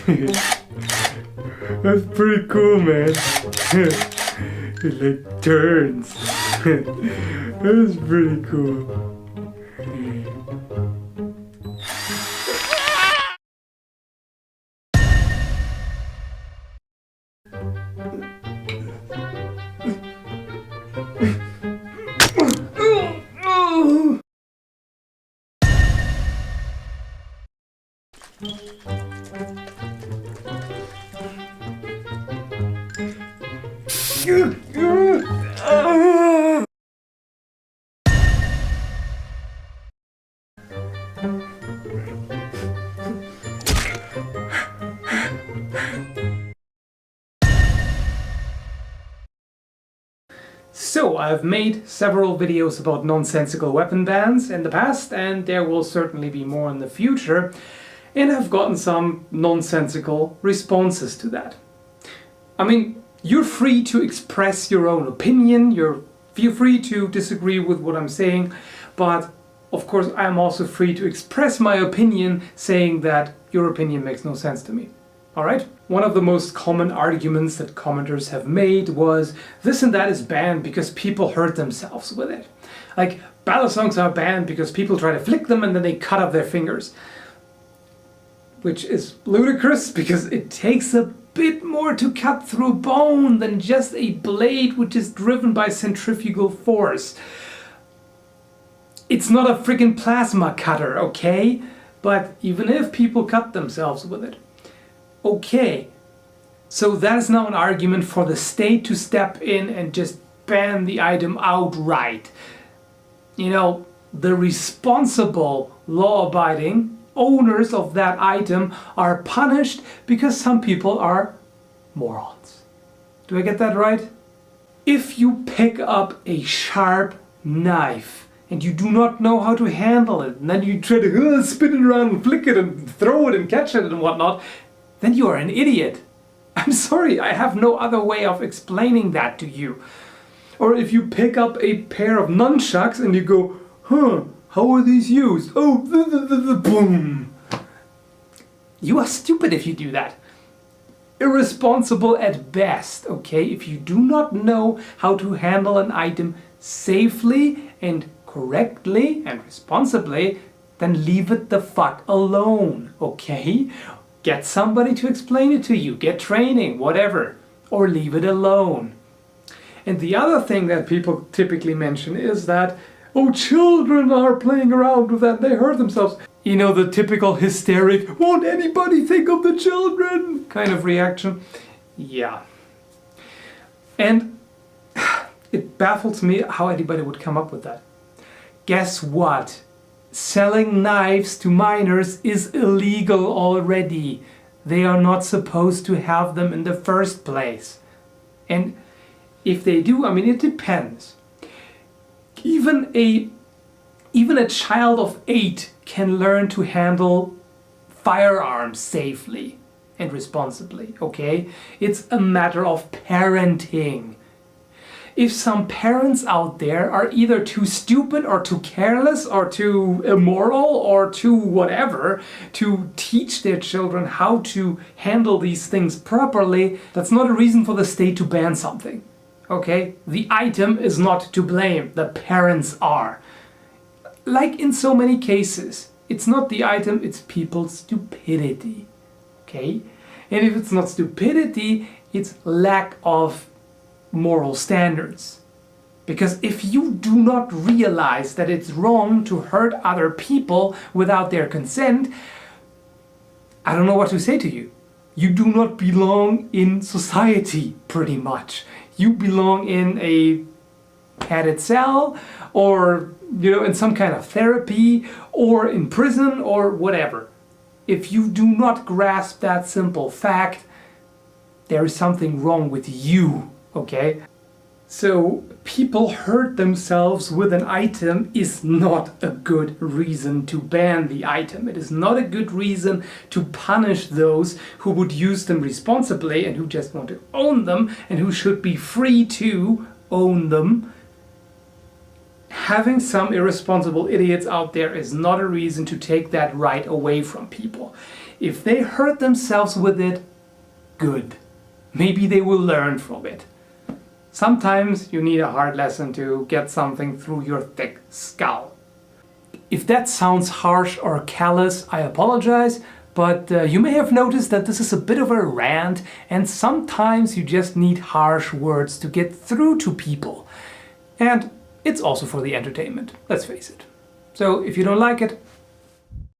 That's pretty cool, man. It like turns. That's pretty cool. So, I've made several videos about nonsensical weapon bans in the past, and there will certainly be more in the future, and I've gotten some nonsensical responses to that. I mean, you're free to express your own opinion, feel free to disagree with what I'm saying, but of course I'm also free to express my opinion saying that your opinion makes no sense to me. Alright? One of the most common arguments that commenters have made was this and that is banned because people hurt themselves with it. Like, balisongs are banned because people try to flick them and then they cut off their fingers. Which is ludicrous because it takes a bit more to cut through bone than just a blade which is driven by centrifugal force. It's not a friggin' plasma cutter, okay? But even if people cut themselves with it. Okay, so that is now an argument for the state to step in and just ban the item outright. You know, the responsible, law-abiding owners of that item are punished because some people are morons. Do I get that right? If you pick up a sharp knife and you do not know how to handle it, and then you try to spin it around and flick it and throw it and catch it and whatnot, then you are an idiot. I'm sorry, I have no other way of explaining that to you. Or if you pick up a pair of nunchucks and you go, how are these used? Oh, boom. You are stupid if you do that. Irresponsible at best, okay? If you do not know how to handle an item safely and correctly and responsibly, then leave it the fuck alone, okay? Get somebody to explain it to you, get training, whatever, or leave it alone. And the other thing that people typically mention is that, oh, children are playing around with that, they hurt themselves. You know, the typical hysteric, won't anybody think of the children kind of reaction. Yeah. And it baffles me how anybody would come up with that. Guess what? Selling knives to minors is illegal already. They are not supposed to have them in the first place. And if they do, I mean, it depends. Even a child of 8 can learn to handle firearms safely and responsibly, okay? It's a matter of parenting. If some parents out there are either too stupid or too careless or too immoral or too whatever to teach their children how to handle these things properly, that's not a reason for the state to ban something. Okay? The item is not to blame, the parents are. Like in so many cases, it's not the item, it's people's stupidity. Okay? And if it's not stupidity, it's lack of moral standards. Because if you do not realize that it's wrong to hurt other people without their consent, I don't know what to say to you. You do not belong in society, pretty much. You belong in a padded cell, or, you know, in some kind of therapy, or in prison, or whatever. If you do not grasp that simple fact, there is something wrong with you. Okay, so people hurt themselves with an item is not a good reason to ban the item. It is not a good reason to punish those who would use them responsibly and who just want to own them and who should be free to own them having some irresponsible idiots out there is not a reason to take that right away from people. If they hurt themselves with it, good. Maybe they will learn from it. Sometimes you need a hard lesson to get something through your thick skull. If that sounds harsh or callous, I apologize, but you may have noticed that this is a bit of a rant, and sometimes you just need harsh words to get through to people. And it's also for the entertainment, let's face it. So if you don't like it,